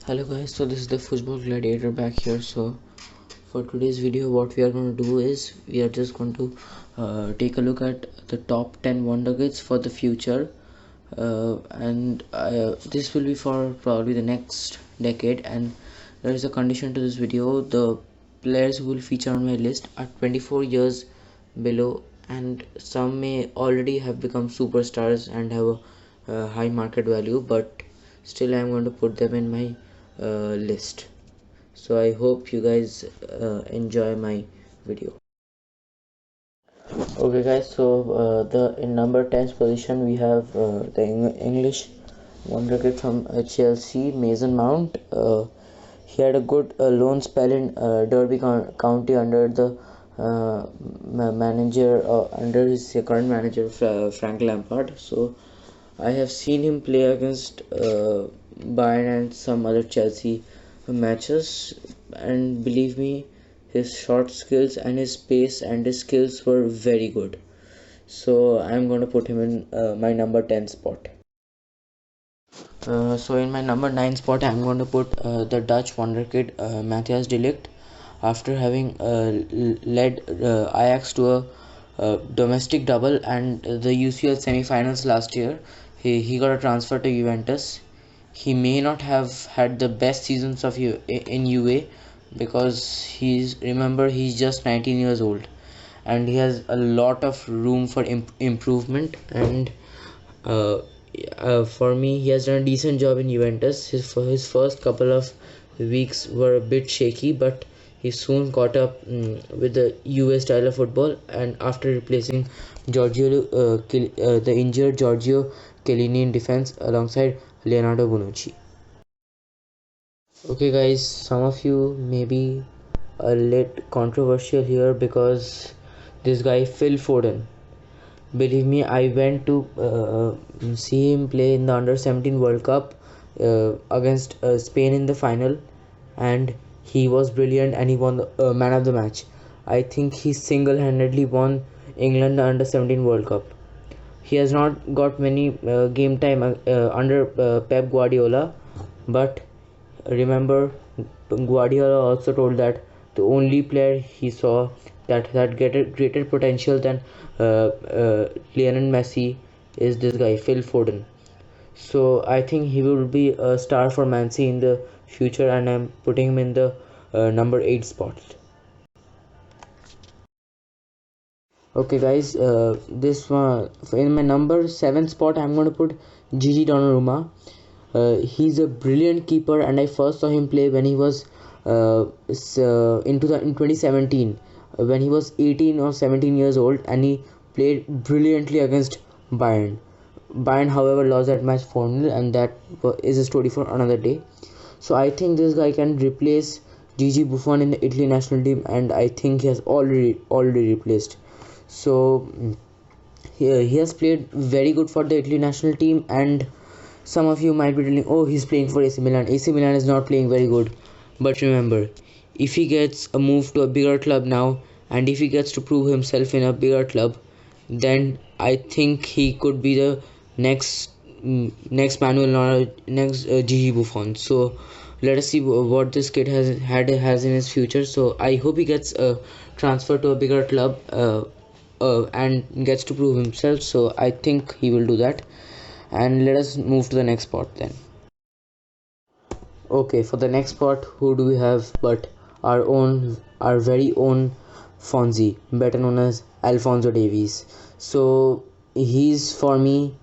Hello guys, so this is the football gladiator back here. So for today's video what we are going to do is we are just going to take a look at the top 10 wonder kids for the future, and this will be for probably the next decade, and there is a condition to this video. The players who will feature on my list are 24 years below, and some may already have become superstars and have a high market value, but still I am going to put them in my list. So I hope you guys enjoy my video. Okay guys, so the in number 10th position we have the English wonder kid from Chelsea, Mason Mount. He had a good loan spell in Derby County under the under his current manager Frank Lampard. So I have seen him play against Bayern and some other Chelsea matches, and believe me, his shot skills and his pace and his skills were very good. So I'm going to put him in my number 10 spot. So in my number 9 spot I'm going to put the Dutch wonderkid Matias De Ligt. After having led Ajax to a domestic double and the UCL semi-finals last year, he got a transfer to Juventus. He may not have had the best seasons of in UA because he's just 19 years old and he has a lot of room for improvement, and for me he has done a decent job in Juventus. His first couple of weeks were a bit shaky, but he soon caught up with the UA style of football, and after replacing the injured Giorgio Chiellini in defense alongside Leonardo Bonucci. Okay guys, some of you may be a little controversial here because this guy Phil Foden, believe me, I went to see him play in the under 17 World Cup against Spain in the final, and he was brilliant and he won the man of the match. I think he single-handedly won England the under 17 World Cup. He has not got many game time under Pep Guardiola, but remember, Guardiola also told that the only player he saw that had greater potential than Lionel Messi is this guy Phil Foden. So I think he will be a star for Man City in the future, and I'm putting him in the number 8 spot. Okay guys, this one in my number 7 spot I'm going to put Jadon Roma. He's a brilliant keeper, and I first saw him play when he was in 2017 when he was 18 or 17 years old, and he played brilliantly against Bayern. Bayern, however, lost that match 4-0, and that is a story for another day. So I think this guy can replace Gigi Buffon in the Italy national team, and I think he has already replaced. So he has played very good for the Italy national team, and some of you might be telling, oh, he's playing for AC Milan. AC Milan is not playing very good. But remember, if he gets a move to a bigger club now, and if he gets to prove himself in a bigger club, then I think he could be the next Manuel Neuer, next Gigi Buffon. So let us see what this kid has in his future. So I hope he gets a transfer to a bigger club and gets to prove himself. So I think he will do that. And let us move to the next spot then. Okay, for the next spot, who do we have but our very own Fonzie, better known as Alfonzo Davies. So he's, for me,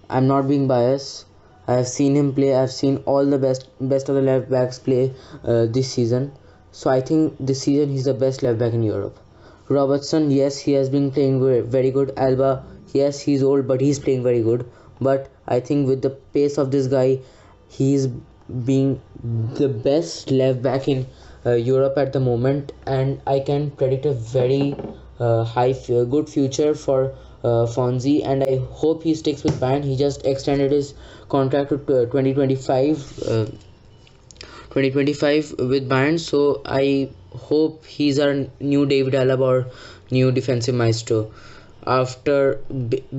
I'm not being biased, I have seen him play. I've seen all the best of the left backs play this season. So I think this season he's the best left back in Europe. Robertson, yes, he has been playing very good. Alba, yes, he's old, but he's playing very good. But I think with the pace of this guy, he's being the best left back in Europe at the moment, and I can predict a very good future for Fonzie, and I hope he sticks with Bayern. He just extended his contract to 2025 with Bayern, so I hope he's our new David Alaba or new defensive maestro. After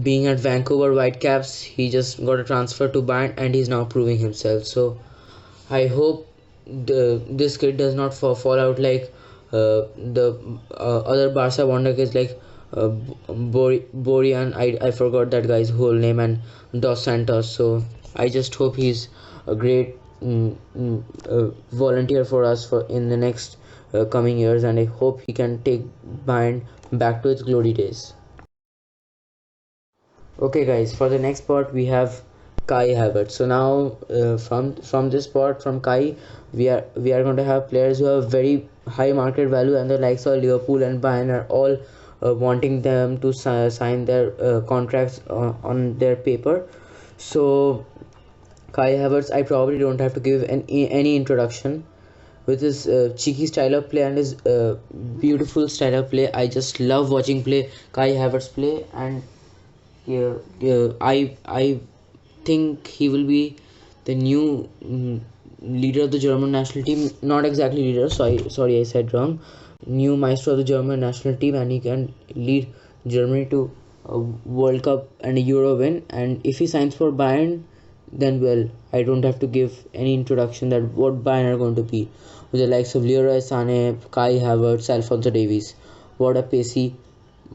being at Vancouver Whitecaps, he just got a transfer to Bayern and he's now proving himself. So I hope this kid does not fall out like the other Barca wonder kids like Borian. I forgot that guy's whole name, and Dos Santos. So I just hope he's a great volunteer for us for in the next coming years, and I hope he can take Bayern back to its glory days. Okay, guys, for the next part we have Kai Havertz. So now, from this part from Kai, we are going to have players who have very high market value, and the likes of Liverpool and Bayern are all wanting them to sign their contracts on their paper. So Kai Havertz, I probably don't have to give any introduction. With his cheeky style of play and his beautiful style of play, I just love watching play Kai Havertz play, and yeah, yeah, I think he will be the new leader of the German national team. Not exactly leader. Sorry, I said wrong. New maestro of the German national team, and he can lead Germany to a World Cup and a Euro win. And if he signs for Bayern, then well, I don't have to give any introduction that what Bayern are going to be with the likes of Leroy Sané, Kai Havertz, Alfonso Davies. What a pacey,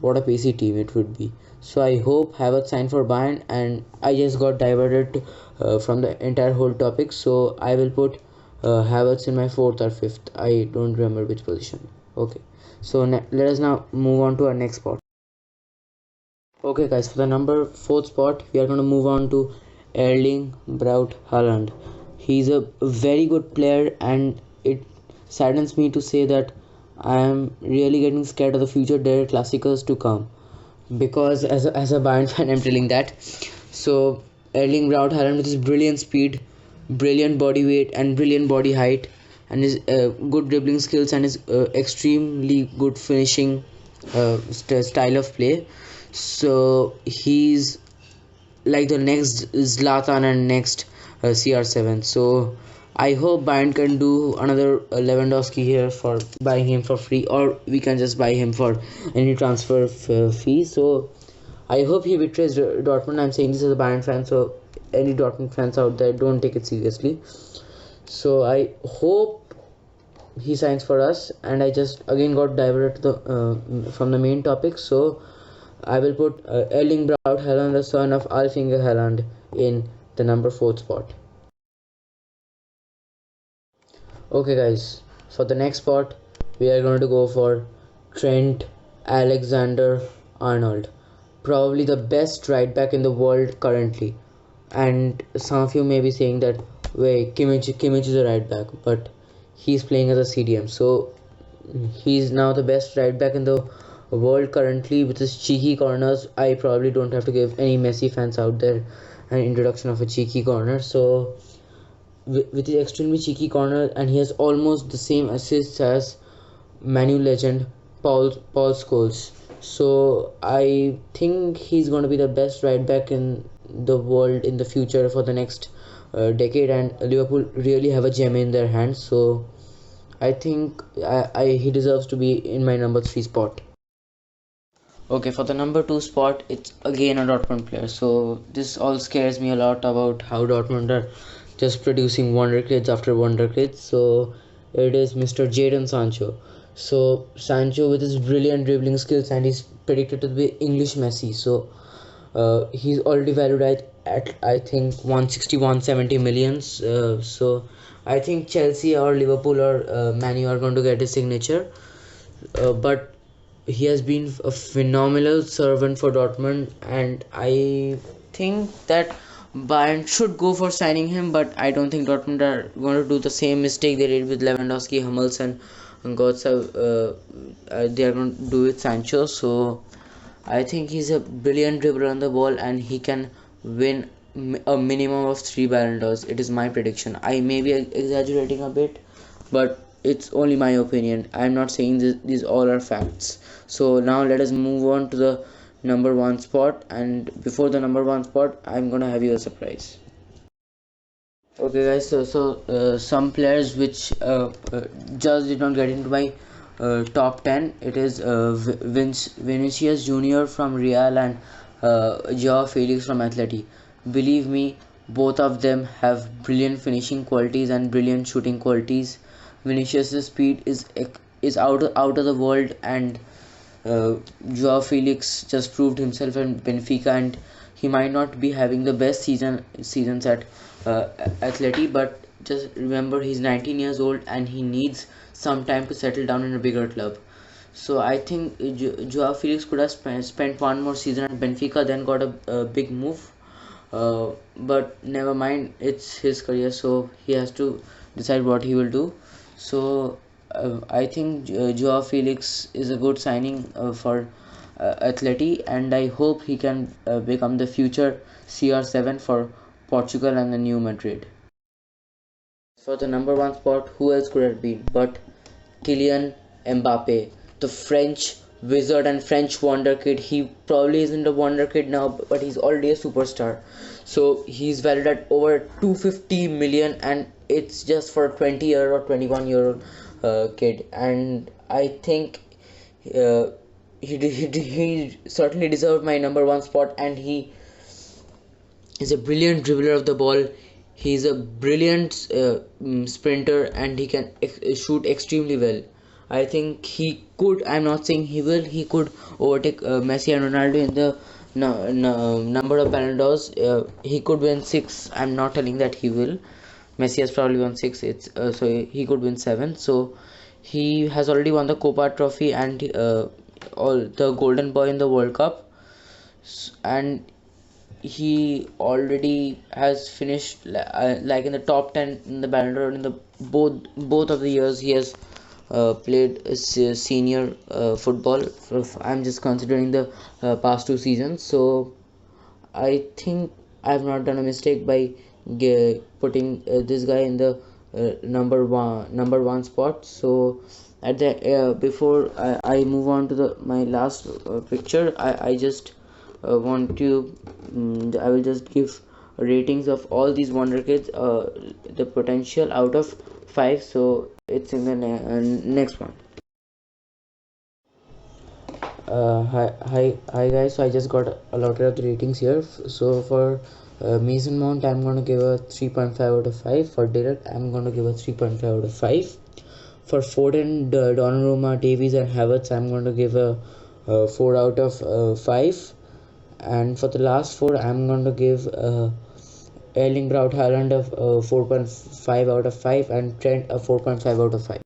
what a pacey team it would be. So I hope Havertz signed for Bayern, and I just got diverted from the entire whole topic. So I will put Havertz in my fourth or fifth. I don't remember which position. Okay, so let us now move on to our next spot. Okay, guys, for the number fourth spot, we are going to move on to Erling Braut Haaland. He's a very good player, and it saddens me to say that I am really getting scared of the future Der Classicals to come, because as a Bayern fan, I'm telling that. So Erling Braut Haaland with his brilliant speed, brilliant body weight, and brilliant body height, and his good dribbling skills, and his extremely good finishing style of play. So he's like the next Zlatan and next CR7. So I hope Bayern can do another Lewandowski here for buying him for free, or we can just buy him for any transfer fee. So I hope he betrays Dortmund. I'm saying this as a Bayern fan, so any Dortmund fans out there, don't take it seriously. So I hope he signs for us, and I just again got diverted to the from the main topic. So I will put Erling Braut Haaland, the son of Alfinger Haaland, in the number fourth spot. Okay, guys, for the next spot, we are going to go for Trent Alexander Arnold, probably the best right back in the world currently. And some of you may be saying that, wait, Kimmich is a right back, but he's playing as a CDM. So he's now the best right back in the world currently with his cheeky corners. I probably don't have to give any Messi fans out there an introduction of a cheeky corner. So with his extremely cheeky corner, and he has almost the same assists as Manu legend Paul Scholes. So I think he's going to be the best right back in the world in the future for the next decade, and Liverpool really have a gem in their hands. So I think he deserves to be in my number three spot. Okay, for the number two spot, it's again a Dortmund player. So this all scares me a lot about how Dortmund are just producing wonder kids after wonder kids. So it is Mr. Jadon Sancho. So Sancho with his brilliant dribbling skills, and he's predicted to be English Messi. So he's already valued at I think 160-170 millions. So I think Chelsea or Liverpool or Man U are going to get his signature. But he has been a phenomenal servant for Dortmund, and I think that Bayern should go for signing him, but I don't think Dortmund are going to do the same mistake they did with Lewandowski, Hummels, and Götze. They are going to do with Sancho. So I think he's a brilliant dribbler on the ball, and he can win a minimum of 3 Ballon d'Ors. It is my prediction. I may be exaggerating a bit, but it's only my opinion. I'm not saying these all are facts. So now let us move on to the number one spot, and before the number one spot, I'm gonna have you a surprise. Okay, guys. So some players which just did not get into my top 10. It is Vinicius Junior from Real, and Joao Felix from Atleti. Believe me, Both of them have brilliant finishing qualities and brilliant shooting qualities. Vinicius' speed is out of the world, and Joao Felix just proved himself in Benfica, and he might not be having the best seasons at Atleti, but just remember he's 19 years old and he needs some time to settle down in a bigger club. So I think Joao Felix could have spent one more season at Benfica, then got a big move. But never mind, it's his career, so he has to decide what he will do. So I think Joao Felix is a good signing for Atleti, and I hope he can become the future CR7 for Portugal and the new Madrid. For the number one spot, who else could it be but Kylian Mbappe, the French wizard and French wonder kid. He probably isn't a wonder kid now, but he's already a superstar. So he's valued at over 250 million, and it's just for a 20-year or 21-year-old kid. And I think uh, he certainly deserved my number one spot, and he is a brilliant dribbler of the ball. He's a brilliant sprinter, and he can shoot extremely well. I think he could, I'm not saying he will, he could overtake Messi and Ronaldo in the number of Ballon d'Ors. He could win 6. I'm not telling that he will. Messi has probably won 6. So he could win 7. So he has already won the Copa Trophy and all the Golden Boy in the World Cup, and he already has finished like in the top 10 in the Ballon d'Or in the both of the years he has played senior football. I'm just considering the past 2 seasons, so I think I've not done a mistake by putting this guy in the number one spot. So at the before I move on to my last picture, I just want to I will just give ratings of all these wonder kids, the potential out of 5. So it's in the next one. Hi guys, so I just got allotted of the ratings here. So for Mason Mount, I'm going to give a 3.5 out of 5. For De Ligt, I'm going to give a 3.5 out of 5. For Foden, Donnarumma, Davies and Havertz, I'm going to give a 4 out of 5. And for the last 4, I'm going to give Erling Braut Haaland a 4.5 out of 5 and Trent a 4.5 out of 5.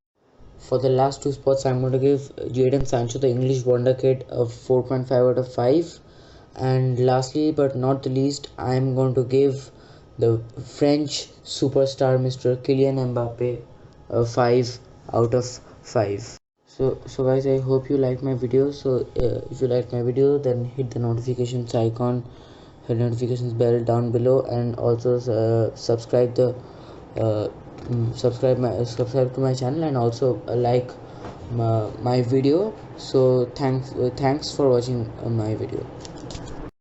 For the last 2 spots, I'm going to give Jadon Sancho, the English wonder kid, a 4.5 out of 5. And lastly but not the least, I'm going to give the French superstar Mr. Kylian Mbappe a 5 out of 5. So guys, I hope you like my video. So if you like my video, then hit the notifications icon, hit the notifications bell down below, and also subscribe subscribe to my channel, and also like my video. So thanks for watching my video.